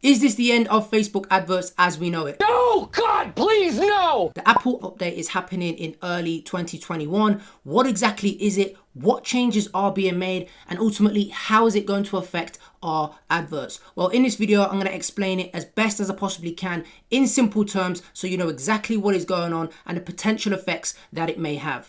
Is this the end of Facebook adverts as we know it? No, God, please, no! The Apple update is happening in early 2021. What exactly is it? What changes are being made? And ultimately, how is it going to affect our adverts? Well, in this video, I'm going to explain it as best as I possibly can in simple terms so you know exactly what is going on and the potential effects that it may have.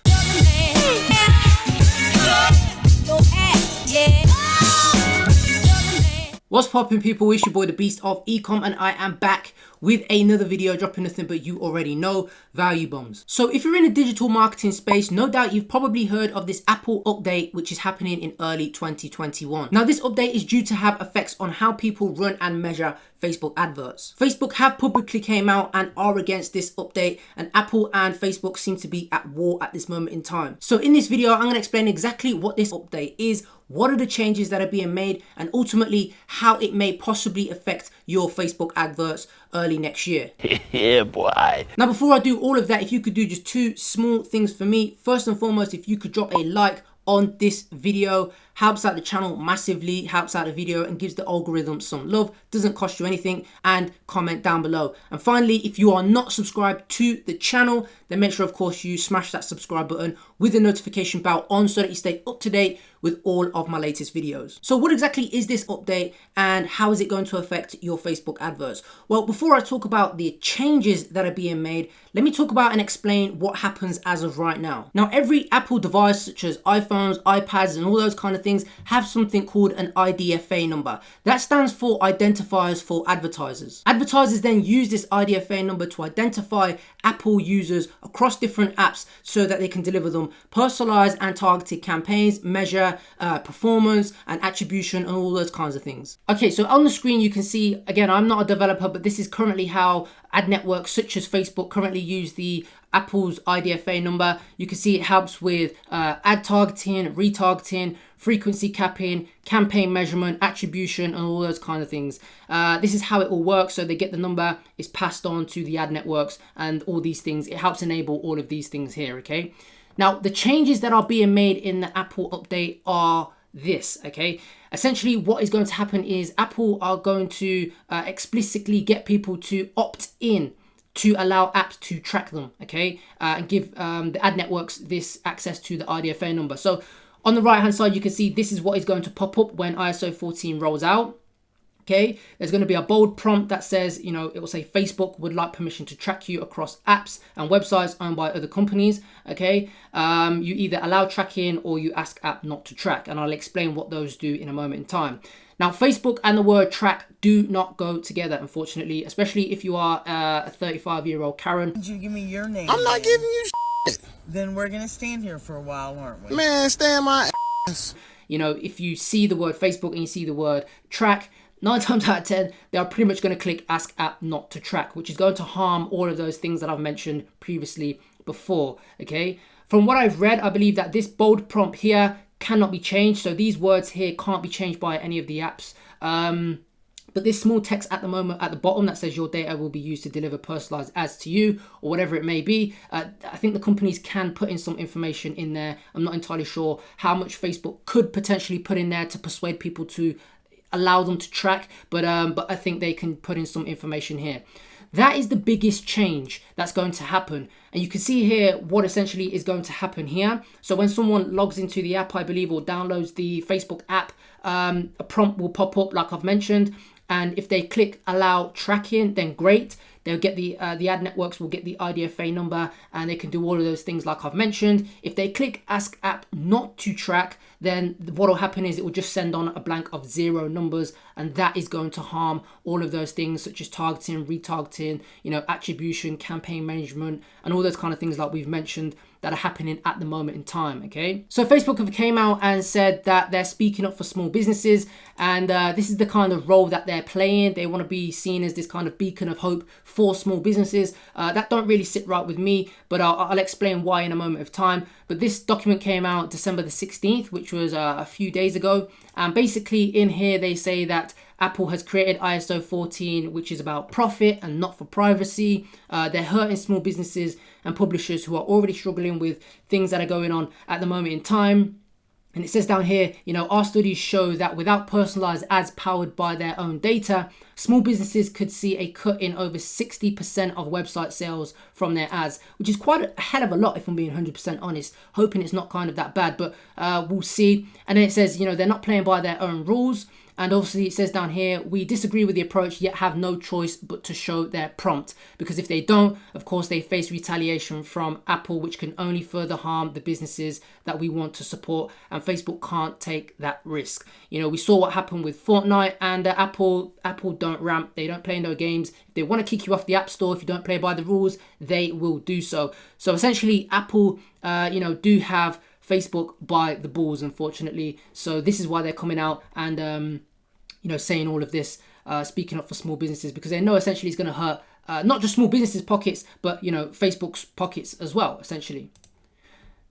What's poppin', people? It's your boy the Beast of Ecom, and I am back with another video dropping nothing but you already know, value bombs. So if you're in the digital marketing space, no doubt you've probably heard of this Apple update which is happening in early 2021. Now this update is due to have effects on how people run and measure Facebook adverts. Facebook have publicly came out and are against this update, and Apple and Facebook seem to be at war at this moment in time. So in this video, I'm going to explain exactly what this update is, what are the changes that are being made, and ultimately how it may possibly affect your Facebook adverts early next year. Yeah, boy. Now, before I do all of that, if you could do just two small things for me. First and foremost, if you could drop a like on this video, helps out the channel massively, helps out the video and gives the algorithm some love, doesn't cost you anything, and comment down below. And finally, if you are not subscribed to the channel, then make sure of course you smash that subscribe button with the notification bell on so that you stay up to date with all of my latest videos. So what exactly is this update and how is it going to affect your Facebook adverts? Well, before I talk about the changes that are being made, let me talk about and explain what happens as of right now. Now, every Apple device such as iPhones, iPads and all those kind of things have something called an IDFA number. That stands for identifiers for advertisers. Advertisers then use this IDFA number to identify Apple users across different apps so that they can deliver them personalized and targeted campaigns, measure performance and attribution and all those kinds of things. Okay, so on the screen you can see, again, I'm not a developer, but this is currently how ad networks such as Facebook currently use the Apple's IDFA number. You can see it helps with ad targeting, retargeting, frequency capping, campaign measurement, attribution, and all those kind of things. This is how it all works. So they get the number, is passed on to the ad networks and all these things. It helps enable all of these things here, okay? Now, the changes that are being made in the Apple update are this, okay? Essentially, what is going to happen is Apple are going to explicitly get people to opt in to allow apps to track them, okay? And give the ad networks this access to the IDFA number. So on the right-hand side, you can see this is what is going to pop up when ISO 14 rolls out. Okay, there's going to be a bold prompt that says, you know, it will say Facebook would like permission to track you across apps and websites owned by other companies. Okay, you either allow tracking or you ask app not to track, and I'll explain what those do in a moment in time. Now, Facebook and the word track do not go together, unfortunately, especially if you are a 35-year-old Karen. Did you give me your name? I'm not giving you shit. Then we're gonna stand here for a while, aren't we? Man, stand my ass. You know, if you see the word Facebook and you see the word track, 9 times out of 10, they are pretty much going to click ask app not to track, which is going to harm all of those things that I've mentioned previously before, okay? From what I've read, I believe that this bold prompt here cannot be changed. So these words here can't be changed by any of the apps. But this small text at the moment at the bottom that says your data will be used to deliver personalized ads to you or whatever it may be. I think the companies can put in some information in there. I'm not entirely sure how much Facebook could potentially put in there to persuade people to allow them to track, but I think they can put in some information here. That is the biggest change that's going to happen, and you can see here what essentially is going to happen here. So when someone logs into the app, I believe, or downloads the Facebook app, a prompt will pop up like I've mentioned, and if they click allow tracking, then great. They'll get the ad networks will get the IDFA number and they can do all of those things like I've mentioned. If they click ask app not to track, then what will happen is it will just send on a blank of 0 numbers, and that is going to harm all of those things such as targeting, retargeting, you know, attribution, campaign management, and all those kind of things like we've mentioned that are happening at the moment in time, okay? So Facebook have came out and said that they're speaking up for small businesses, and this is the kind of role that they're playing. They want to be seen as this kind of beacon of hope for small businesses. That don't really sit right with me, but I'll explain why in a moment of time. But this document came out December the 16th, which was a few days ago. And basically in here, they say that Apple has created ISO 14, which is about profit and not for privacy. They're hurting small businesses and publishers who are already struggling with things that are going on at the moment in time. And it says down here, our studies show that without personalized ads powered by their own data, small businesses could see a cut in over 60% of website sales from their ads, which is quite a hell of a lot if I'm being 100% honest. Hoping it's not kind of that bad, but we'll see. And then it says, they're not playing by their own rules. And obviously it says down here, we disagree with the approach, yet have no choice but to show their prompt. Because if they don't, of course, they face retaliation from Apple, which can only further harm the businesses that we want to support. And Facebook can't take that risk. We saw what happened with Fortnite, and Apple don't ramp. They don't play no games. If they want to kick you off the App Store, if you don't play by the rules, they will do so. So essentially, Apple, do have Facebook by the balls, unfortunately. So this is why they're coming out and saying all of this, speaking up for small businesses, because they know essentially it's going to hurt not just small businesses' pockets, but Facebook's pockets as well, essentially.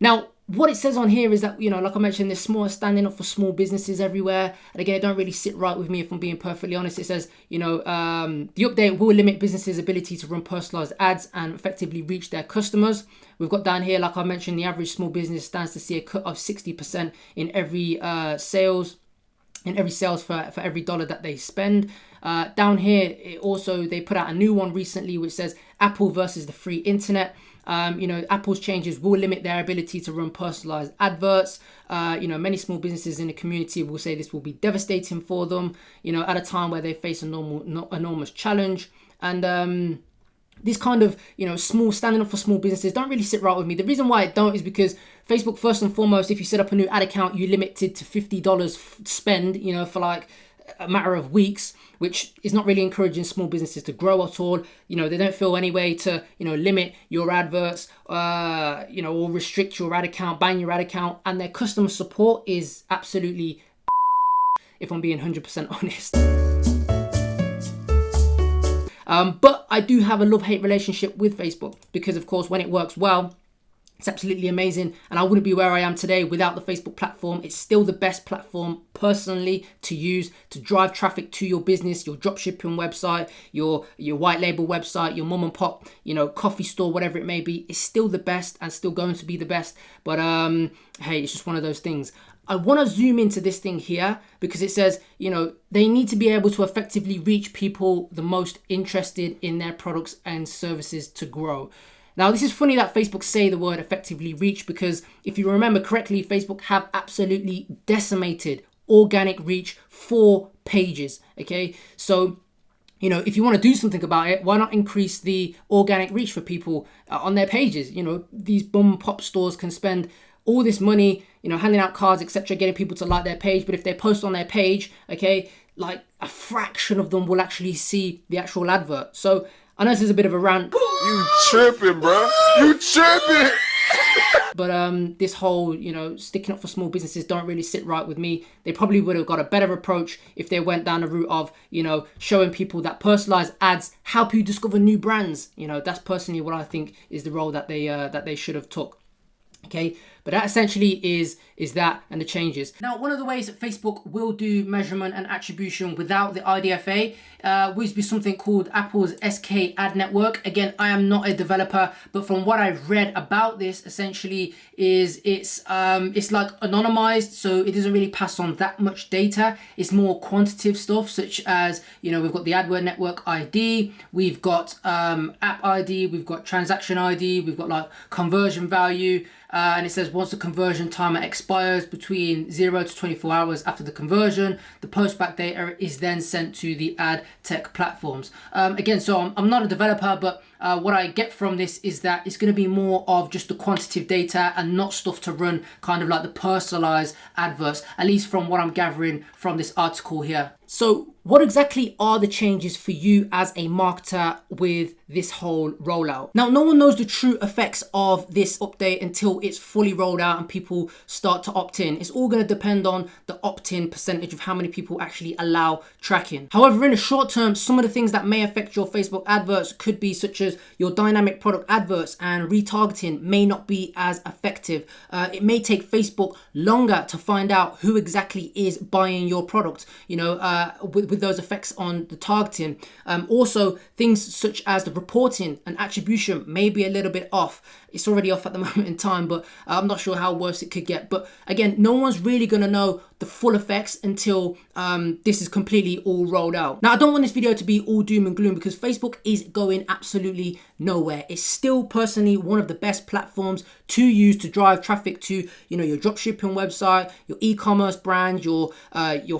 Now, what it says on here is that, like I mentioned, there's more standing up for small businesses everywhere. And again, it don't really sit right with me if I'm being perfectly honest. It says, the update will limit businesses' ability to run personalized ads and effectively reach their customers. We've got down here, like I mentioned, the average small business stands to see a cut of 60% in every sales for every dollar that they spend. Down here, they put out a new one recently, which says Apple versus the free internet. Apple's changes will limit their ability to run personalized adverts. Many small businesses in the community will say this will be devastating for them, at a time where they face enormous challenge. And this kind of, standing up for small businesses don't really sit right with me. The reason why it don't is because Facebook, first and foremost, if you set up a new ad account, you limited to $50 spend, for like a matter of weeks, which is not really encouraging small businesses to grow at all. They don't feel any way to, limit your adverts, or restrict your ad account, ban your ad account. And their customer support is absolutely, if I'm being 100% honest. But I do have a love-hate relationship with Facebook because, of course, when it works well, it's absolutely amazing. And I wouldn't be where I am today without the Facebook platform. It's still the best platform, personally, to use to drive traffic to your business, your dropshipping website, your white label website, your mom and pop, coffee store, whatever it may be. It's still the best and still going to be the best. But hey, it's just one of those things. I want to zoom into this thing here because it says, they need to be able to effectively reach people the most interested in their products and services to grow. Now, this is funny that Facebook say the word effectively reach because if you remember correctly, Facebook have absolutely decimated organic reach for pages. Okay, so if you want to do something about it, why not increase the organic reach for people on their pages? These bum pop stores can spend all this money, handing out cards, etc., getting people to like their page. But if they post on their page, okay, like a fraction of them will actually see the actual advert. So I know this is a bit of a rant. You tripping, bro. You tripping. But this whole, sticking up for small businesses don't really sit right with me. They probably would have got a better approach if they went down the route of, showing people that personalized ads help you discover new brands. That's personally what I think is the role that they should have took. Okay, but that essentially is that and the changes. Now, one of the ways that Facebook will do measurement and attribution without the IDFA will be something called Apple's SK ad network. Again, I am not a developer, but from what I've read about this, essentially is it's like anonymized, so it doesn't really pass on that much data. It's more quantitative stuff, such as we've got the AdWord network ID, we've got app ID, we've got transaction ID, we've got like conversion value. And it says once the conversion timer expires between 0 to 24 hours after the conversion, the postback data is then sent to the ad tech platforms. Again, so I'm not a developer, but what I get from this is that it's going to be more of just the quantitative data and not stuff to run kind of like the personalized adverts, at least from what I'm gathering from this article here. So what exactly are the changes for you as a marketer with this whole rollout? Now, no one knows the true effects of this update until it's fully rolled out and people start to opt in. It's all going to depend on the opt-in percentage of how many people actually allow tracking. However, in the short term, some of the things that may affect your Facebook adverts could be such as marketers, your dynamic product adverts and retargeting may not be as effective. It may take Facebook longer to find out who exactly is buying your product, you know, with those effects on the targeting. Also, things such as the reporting and attribution may be a little bit off. It's already off at the moment in time, but I'm not sure how worse it could get. But again, no one's really going to know the full effects until this is completely all rolled out. Now, I don't want this video to be all doom and gloom because Facebook is going absolutely nowhere. It's still personally one of the best platforms to use to drive traffic to, you know, your dropshipping website, your e-commerce brand, your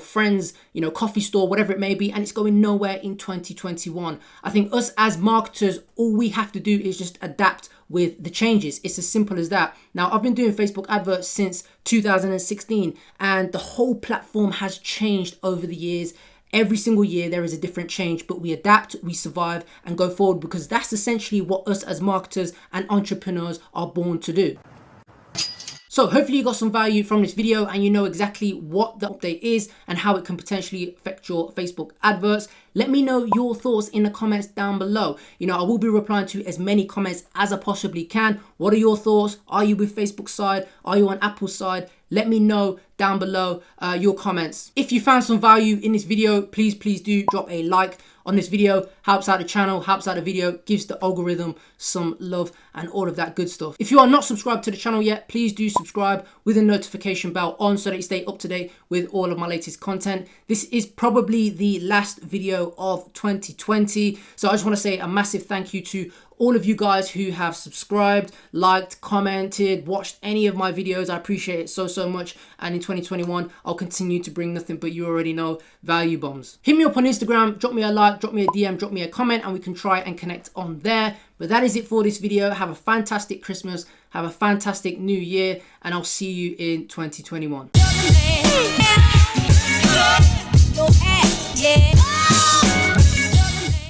friends, you know, coffee store, whatever it may be, and it's going nowhere in 2021. I think us as marketers, all we have to do is just adapt with the changes. It's as simple as that. Now, I've been doing Facebook adverts since 2016 and the whole platform has changed over the years. Every single year there is a different change, but we adapt, we survive and go forward because that's essentially what us as marketers and entrepreneurs are born to do. So hopefully you got some value from this video and you know exactly what the update is and how it can potentially affect your Facebook adverts. Let me know your thoughts in the comments down below. You know, I will be replying to as many comments as I possibly can. What are your thoughts? Are you with Facebook's side? Are you on Apple's side? Let me know down below your comments. If you found some value in this video, please do drop a like on this video. Helps out the channel, helps out the video, gives the algorithm some love and all of that good stuff. If you are not subscribed to the channel yet, please do subscribe with a notification bell on so that you stay up to date with all of my latest content. This is probably the last video of 2020. So I just want to say a massive thank you to all of you guys who have subscribed, liked, commented, watched any of my videos. I appreciate it so much. And in 2021, I'll continue to bring nothing but, you already know, value bombs. Hit me up on Instagram, drop me a like, drop me a DM, drop me a comment, and we can try and connect on there. But that is it for this video. Have a fantastic Christmas, have a fantastic new year, and I'll see you in 2021.